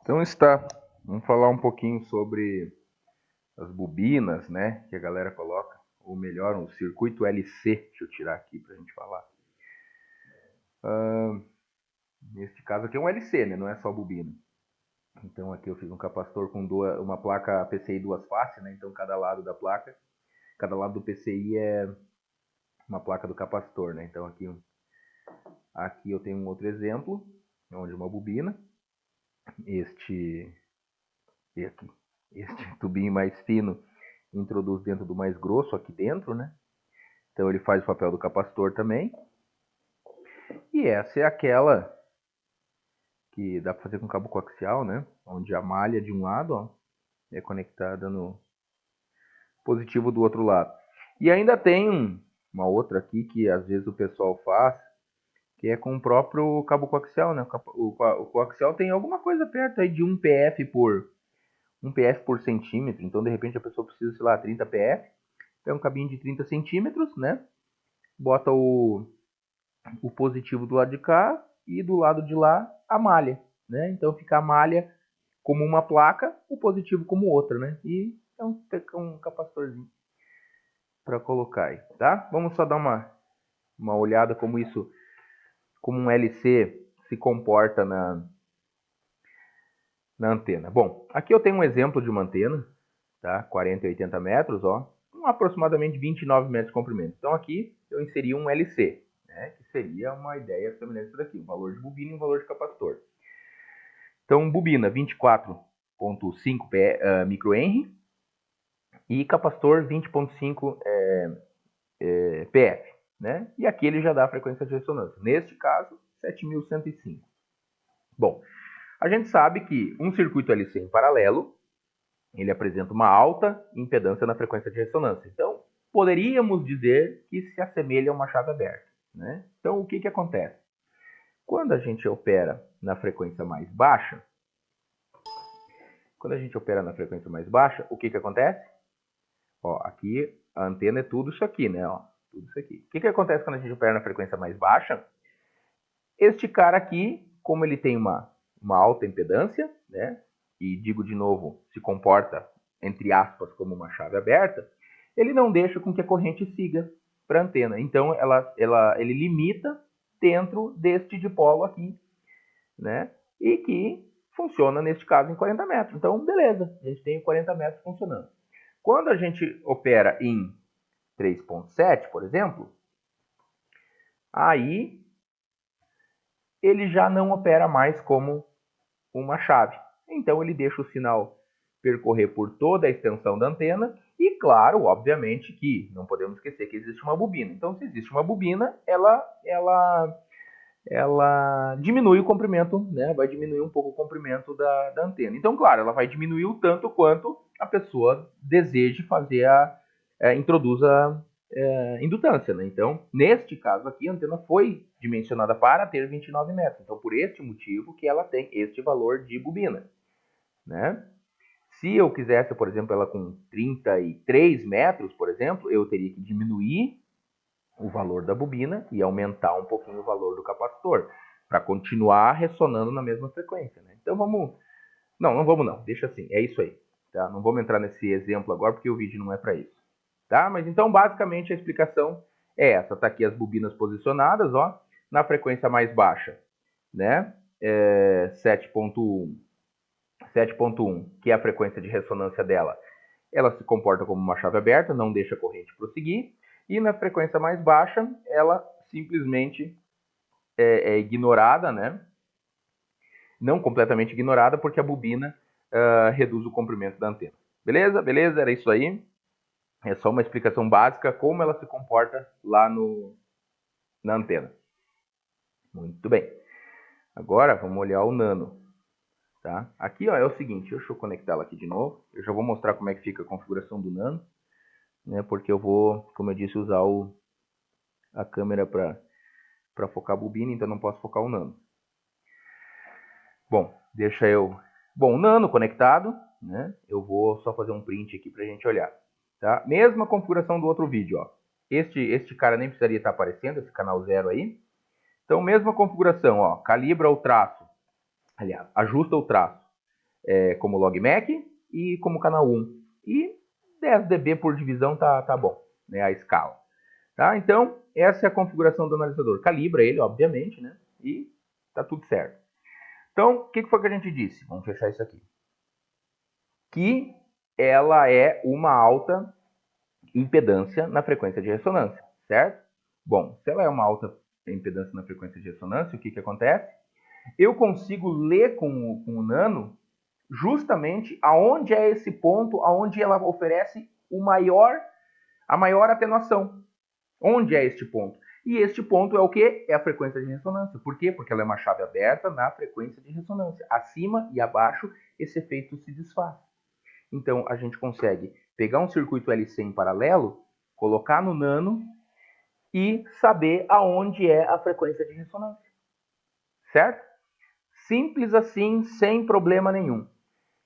Então está, vamos falar um pouquinho sobre as bobinas, né, que a galera coloca, ou melhor, um circuito LC, deixa eu tirar aqui para a gente falar. Neste caso aqui é um LC, né, não é só bobina. Então aqui eu fiz um capacitor com uma placa PCI duas faces, né, então cada lado da placa, cada lado do PCI é uma placa do capacitor, né, então aqui eu tenho um outro exemplo, onde uma bobina, este tubinho mais fino introduz dentro do mais grosso aqui dentro, né? Então ele faz o papel do capacitor também. E essa é aquela que dá para fazer com cabo coaxial, né? Onde a malha de um lado ó, é conectada no positivo do outro lado. E ainda tem uma outra aqui que às vezes o pessoal faz, que é com o próprio cabo coaxial, né? O coaxial tem alguma coisa perto aí de 1 PF por centímetro. Então de repente a pessoa precisa, sei lá, 30 PF. Pega um cabinho de 30 centímetros, né? Bota o positivo do lado de cá e do lado de lá a malha, né? Então fica a malha como uma placa, o positivo como outra, né? E é um capacitorzinho para colocar aí, tá? Vamos só dar uma olhada como um LC se comporta na antena. Bom, aqui eu tenho um exemplo de uma antena, tá? 40 e 80 metros, ó, com aproximadamente 29 metros de comprimento. Então aqui eu inseri um LC, né? Que seria uma ideia semelhante a isso daqui, um valor de bobina e um valor de capacitor. Então, bobina 24.5 microhenry e capacitor 20.5 PF. Né? E aqui ele já dá a frequência de ressonância. Neste caso, 7105. Bom, a gente sabe que um circuito LC em paralelo, ele apresenta uma alta impedância na frequência de ressonância. Então, poderíamos dizer que se assemelha a uma chave aberta. Né? Então, o que acontece? Quando a gente opera na frequência mais baixa, o que acontece? Ó, aqui a antena é tudo isso aqui, né? Ó, tudo isso aqui. O que acontece quando a gente opera na frequência mais baixa? Este cara aqui, como ele tem uma alta impedância, né? E digo de novo, se comporta, entre aspas, como uma chave aberta, ele não deixa com que a corrente siga para a antena. Então, ele limita dentro deste dipolo aqui, né? E que funciona, neste caso, em 40 metros. Então, beleza, a gente tem 40 metros funcionando. Quando a gente opera em 3.7, por exemplo, aí ele já não opera mais como uma chave. Então ele deixa o sinal percorrer por toda a extensão da antena e, claro, obviamente que não podemos esquecer que existe uma bobina. Então, se existe uma bobina, ela diminui o comprimento, né? Vai diminuir um pouco o comprimento da antena. Então, claro, ela vai diminuir o tanto quanto a pessoa deseje fazer introduza indutância, né? Então, neste caso aqui, a antena foi dimensionada para ter 29 metros. Então, por este motivo que ela tem este valor de bobina, né? Se eu quisesse, por exemplo, ela com 33 metros, por exemplo, eu teria que diminuir o valor da bobina e aumentar um pouquinho o valor do capacitor para continuar ressonando na mesma frequência, né? Então vamos, não vamos não, deixa assim, é isso aí, tá? Não vamos entrar nesse exemplo agora porque o vídeo não é para isso, tá? Mas então basicamente a explicação é essa, tá aqui as bobinas posicionadas, ó, na frequência mais baixa, né? 7.1, que é a frequência de ressonância dela, ela se comporta como uma chave aberta, não deixa a corrente prosseguir. E na frequência mais baixa, ela simplesmente é ignorada, né? Não completamente ignorada, porque a bobina reduz o comprimento da antena. Beleza? Beleza? Era isso aí. É só uma explicação básica como ela se comporta lá na antena. Muito bem. Agora vamos olhar o nano. Tá? Aqui ó, é o seguinte, deixa eu conectá-la aqui de novo. Eu já vou mostrar como é que fica a configuração do nano, né? Porque eu vou, como eu disse, usar a câmera para focar a bobina, então não posso focar o nano. Bom, deixa eu... Bom, o nano conectado, né? Eu vou só fazer um print aqui para a gente olhar. Tá? Mesma configuração do outro vídeo, ó. Este cara nem precisaria estar aparecendo, esse canal 0 aí. Então, mesma configuração, ó. Calibra o traço. Aliás, ajusta o traço. como logMAC e como canal 1. E 10 dB por divisão tá bom, né, a escala. Tá? Então, essa é a configuração do analisador. Calibra ele, obviamente, né, e tá tudo certo. Então, o que foi que a gente disse? Vamos fechar isso aqui. Que ela é uma alta impedância na frequência de ressonância, certo? Bom, se ela é uma alta impedância na frequência de ressonância, o que acontece? Eu consigo ler com o nano justamente aonde é esse ponto, aonde ela oferece a maior atenuação. Onde é este ponto? E este ponto é o quê? É a frequência de ressonância. Por quê? Porque ela é uma chave aberta na frequência de ressonância. Acima e abaixo, esse efeito se desfaz. Então, a gente consegue pegar um circuito LC em paralelo, colocar no nano e saber aonde é a frequência de ressonância. Certo? Simples assim, sem problema nenhum.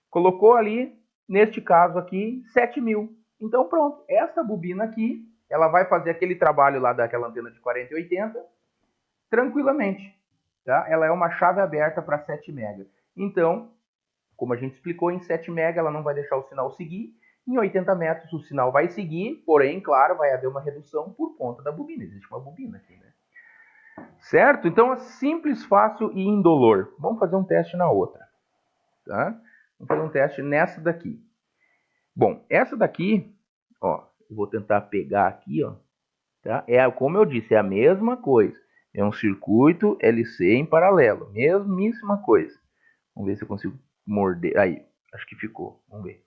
Colocou ali, neste caso aqui, 7.000. Então, pronto. Essa bobina aqui, ela vai fazer aquele trabalho lá daquela antena de 40 e 80 tranquilamente. Tá? Ela é uma chave aberta para 7 MB. Então, como a gente explicou, em 7 MB ela não vai deixar o sinal seguir. Em 80 metros o sinal vai seguir, porém, claro, vai haver uma redução por conta da bobina. Existe uma bobina aqui, né? Certo? Então é simples, fácil e indolor. Vamos fazer um teste na outra. Tá? Vamos fazer um teste nessa daqui. Bom, essa daqui, ó, eu vou tentar pegar aqui, ó. Tá? Como eu disse, é a mesma coisa. É um circuito LC em paralelo. Mesmíssima coisa. Vamos ver se eu consigo morder. Aí, acho que ficou. Vamos ver.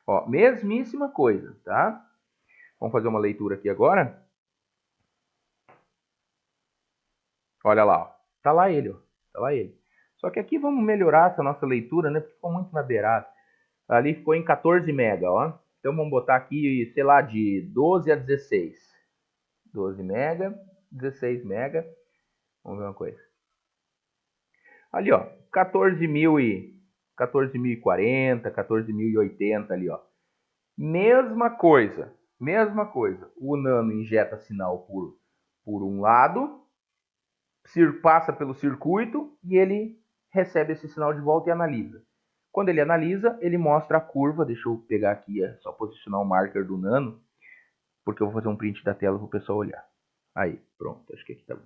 Ó, mesmíssima coisa, tá? Vamos fazer uma leitura aqui agora. Olha lá, ó. Tá lá ele, ó. Tá lá ele. Só que aqui vamos melhorar essa nossa leitura, né? Porque ficou muito na beirada. Ali ficou em 14 mega, ó. Então vamos botar aqui, sei lá, de 12 a 16. 12 mega, 16 mega. Vamos ver uma coisa. Ali, ó, 14.040, 14.080 ali, ó. Mesma coisa, mesma coisa. O nano injeta sinal por um lado, passa pelo circuito e ele recebe esse sinal de volta e analisa. Quando ele analisa, ele mostra a curva. Deixa eu pegar aqui, é só posicionar o marker do nano, porque eu vou fazer um print da tela para o pessoal olhar. Aí, pronto, acho que aqui tá bom.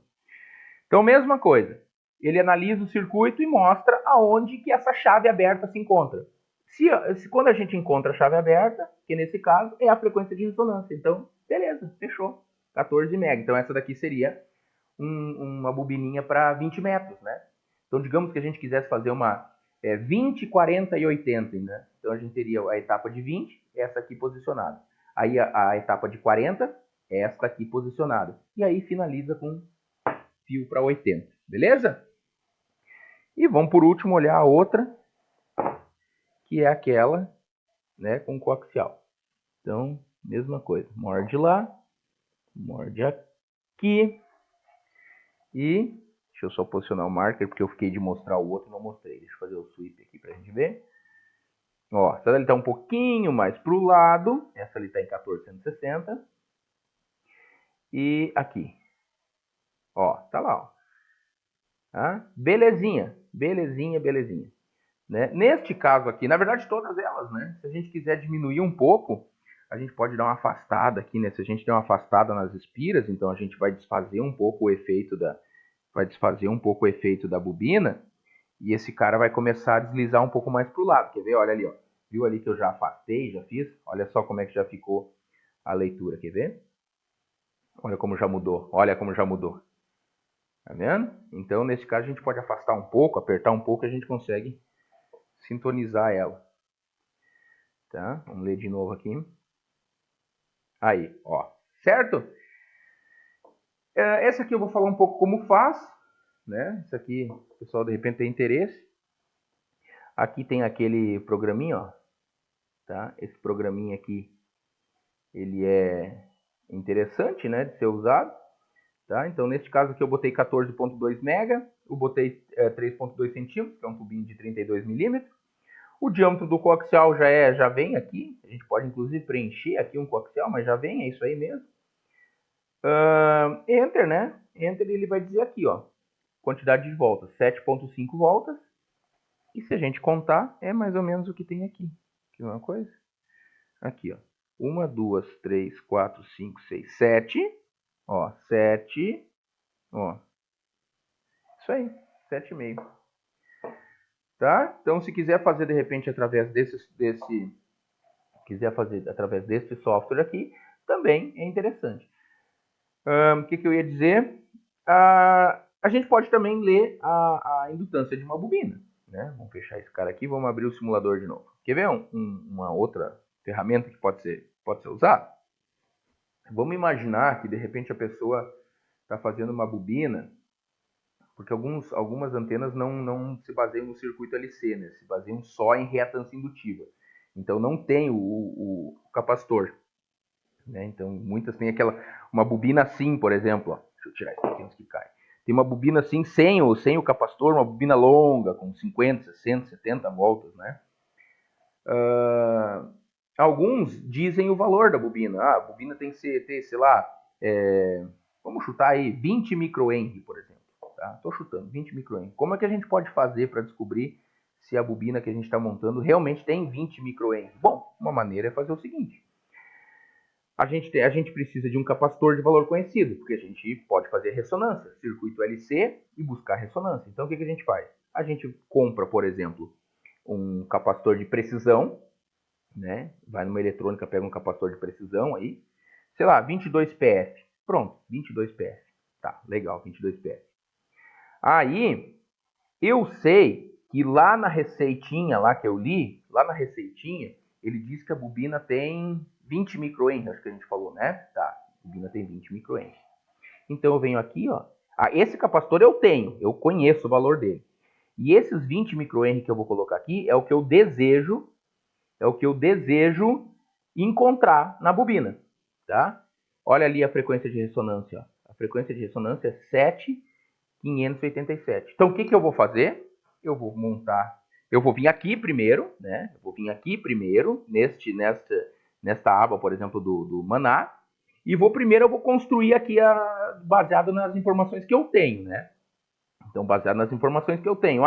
Então, mesma coisa. Ele analisa o circuito e mostra aonde que essa chave aberta se encontra. Quando a gente encontra a chave aberta, que nesse caso é a frequência de ressonância. Então, beleza, fechou. 14 MB. Então, essa daqui seria uma bobininha para 20 metros, né? Então, digamos que a gente quisesse fazer uma 20, 40 e 80, né? Então, a gente teria a etapa de 20, essa aqui posicionada. Aí, a etapa de 40, esta aqui posicionada. E aí, finaliza com fio para 80, beleza? E vamos, por último, olhar a outra, que é aquela, né, com coaxial. Então, mesma coisa. Morde lá, morde aqui. E deixa eu só posicionar o marker, porque eu fiquei de mostrar o outro e não mostrei. Deixa eu fazer o sweep aqui pra gente ver. Ó, essa ali tá um pouquinho mais pro lado. Essa ali tá em 1460. E aqui. Ó, tá lá, ó. Tá? Belezinha, belezinha, belezinha. Né? Neste caso aqui, na verdade todas elas, né? Se a gente quiser diminuir um pouco, a gente pode dar uma afastada aqui, né? Se a gente der uma afastada nas espiras, então a gente vai desfazer um pouco o efeito da bobina, e esse cara vai começar a deslizar um pouco mais para o lado. Quer ver? Olha ali, ó. Viu ali que eu já afastei, já fiz? Olha só como é que já ficou a leitura. Quer ver? Olha como já mudou. Olha como já mudou. Tá vendo? Então, nesse caso, a gente pode afastar um pouco, apertar um pouco, e a gente consegue sintonizar ela. Tá? Vamos ler de novo aqui. Aí, ó. Certo? Essa aqui eu vou falar um pouco como faz. Né? Isso aqui, o pessoal de repente tem interesse. Aqui tem aquele programinha, ó. Tá? Esse programinha aqui, ele é interessante, né, de ser usado. Tá? Então, neste caso aqui, eu botei 14.2 mega, eu botei 3.2 centímetros, que é um tubinho de 32 milímetros. O diâmetro do coaxial já vem aqui. A gente pode, inclusive, preencher aqui um coaxial, mas já vem, é isso aí mesmo. Enter, né? Enter, ele vai dizer aqui, ó, quantidade de voltas, 7.5 voltas. E se a gente contar, é mais ou menos o que tem aqui. Aqui uma coisa. Aqui, ó. 1, 2, 3, 4, 5, 6, 7. Ó, 7. Ó. Isso aí, 7,5. Tá? Então, se quiser fazer de repente através quiser fazer através desse software aqui, também é interessante. O que eu ia dizer? A gente pode também ler a indutância de uma bobina. Né? Vamos fechar esse cara aqui, vamos abrir o simulador de novo. Quer ver uma outra ferramenta que pode ser usada? Vamos imaginar que de repente a pessoa está fazendo uma bobina, porque algumas antenas não se baseiam no circuito LC, né? Se baseiam só em reatância indutiva. Então não tem o capacitor. Né? Então muitas têm uma bobina assim, por exemplo. Ó. Deixa eu tirar esse aqui antes que cai. Tem uma bobina assim sem o capacitor, uma bobina longa, com 50, 60, 70 voltas. Né? Alguns dizem o valor da bobina. A bobina tem que ter, sei lá, vamos chutar aí 20 microhenry, por exemplo. Estou chutando 20 microhenry. Como é que a gente pode fazer para descobrir se a bobina que a gente está montando realmente tem 20 microhenry? Bom, uma maneira é fazer o seguinte. A gente precisa de um capacitor de valor conhecido, porque a gente pode fazer ressonância, circuito LC e buscar ressonância. Então, o que a gente faz? A gente compra, por exemplo, um capacitor de precisão, né? Vai numa eletrônica, pega um capacitor de precisão aí, sei lá, 22 PF. Pronto, 22 PF. Tá, legal, 22 PF. Aí, eu sei que lá na receitinha, lá que eu li, lá na receitinha, ele diz que a bobina tem 20 microhenry, acho que a gente falou, né? Tá, a bobina tem 20 microhenry. Então eu venho aqui, ó. Esse capacitor eu tenho, eu conheço o valor dele. E esses 20 microhenry que eu vou colocar aqui é o que eu desejo encontrar na bobina, tá? Olha ali a frequência de ressonância, ó. A frequência de ressonância é 7,587. Então o que eu vou fazer? Eu vou vir aqui primeiro, né? Eu vou vir aqui primeiro nesta aba, por exemplo, do Maná, e eu vou construir aqui baseado nas informações que eu tenho, né? Então, baseado nas informações que eu tenho.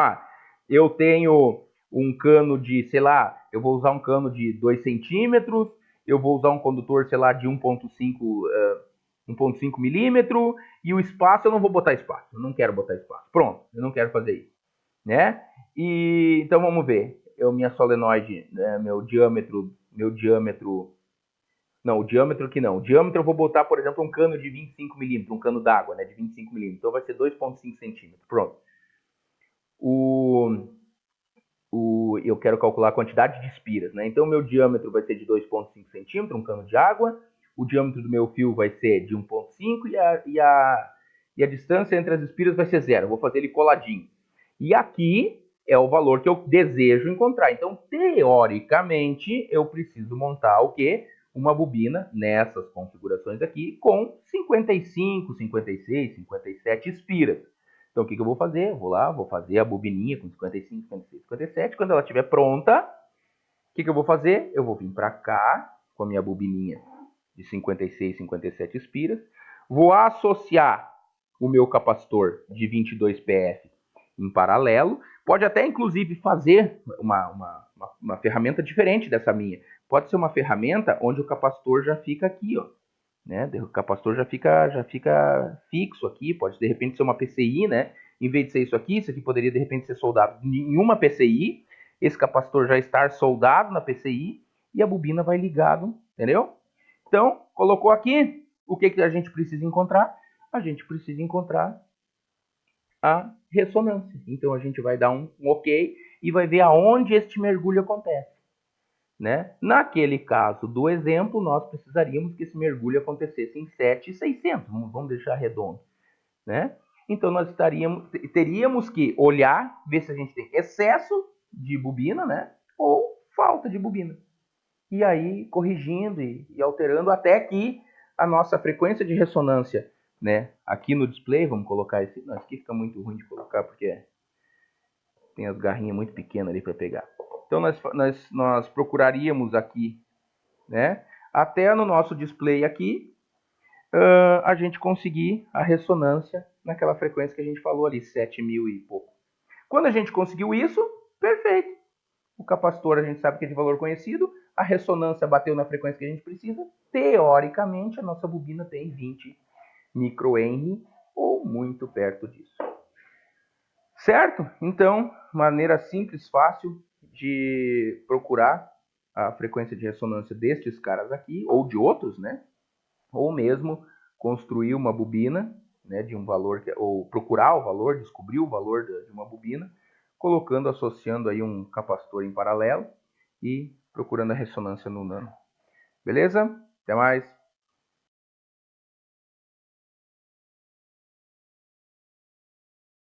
Eu tenho um cano de, sei lá, eu vou usar um cano de 2 centímetros, eu vou usar um condutor, sei lá, de 1,5 milímetro, e o espaço eu não vou botar espaço. Eu não quero botar espaço. Pronto, eu não quero fazer isso. Né? E então vamos ver. Minha solenoide, né, o diâmetro não, o diâmetro aqui não. O diâmetro eu vou botar, por exemplo, um cano de 25 milímetros, um cano d'água, né, de 25 milímetros. Então vai ser 2,5 centímetros. Pronto. Eu quero calcular a quantidade de espiras, né? Então, o meu diâmetro vai ser de 2,5 centímetros, um cano de água. O diâmetro do meu fio vai ser de 1,5 e a distância entre as espiras vai ser 0. Eu vou fazer ele coladinho. E aqui é o valor que eu desejo encontrar. Então, teoricamente, eu preciso montar o quê? Uma bobina nessas configurações aqui com 55, 56, 57 espiras. Então, o que eu vou fazer? Eu vou lá, vou fazer a bobininha com 55, 56, 57. Quando ela estiver pronta, o que eu vou fazer? Eu vou vir para cá com a minha bobininha de 56, 57 espiras. Vou associar o meu capacitor de 22 PF em paralelo. Pode até, inclusive, fazer uma ferramenta diferente dessa minha. Pode ser uma ferramenta onde o capacitor já fica aqui, ó. Né? O capacitor já fica fixo aqui, pode de repente ser uma PCI, né? Em vez de ser isso aqui poderia de repente ser soldado em uma PCI, esse capacitor já estar soldado na PCI e a bobina vai ligado, entendeu? Então, colocou aqui, o que a gente precisa encontrar? A gente precisa encontrar a ressonância. Então a gente vai dar um OK e vai ver aonde este mergulho acontece. Né? Naquele caso do exemplo, nós precisaríamos que esse mergulho acontecesse em 7,600, vamos deixar redondo. Né? Então, nós teríamos que olhar, ver se a gente tem excesso de bobina, né? Ou falta de bobina. E aí, corrigindo e alterando até que a nossa frequência de ressonância, né? Aqui no display, vamos colocar esse... Não, aqui fica muito ruim de colocar, porque tem as garrinhas muito pequenas ali para pegar. Então, nós procuraríamos aqui, né, até no nosso display aqui, a gente conseguir a ressonância naquela frequência que a gente falou ali, 7.000 e pouco. Quando a gente conseguiu isso, Perfeito. O capacitor a gente sabe que é de valor conhecido, a ressonância bateu na frequência que a gente precisa. Teoricamente, a nossa bobina tem 20 microhenry ou muito perto disso. Certo? Então, maneira simples, fácil de procurar a frequência de ressonância destes caras aqui, ou de outros, né? Ou mesmo construir uma bobina, né, de um valor, ou procurar o valor, descobrir o valor de uma bobina, colocando, associando aí um capacitor em paralelo e procurando a ressonância no nano. Beleza? Até mais!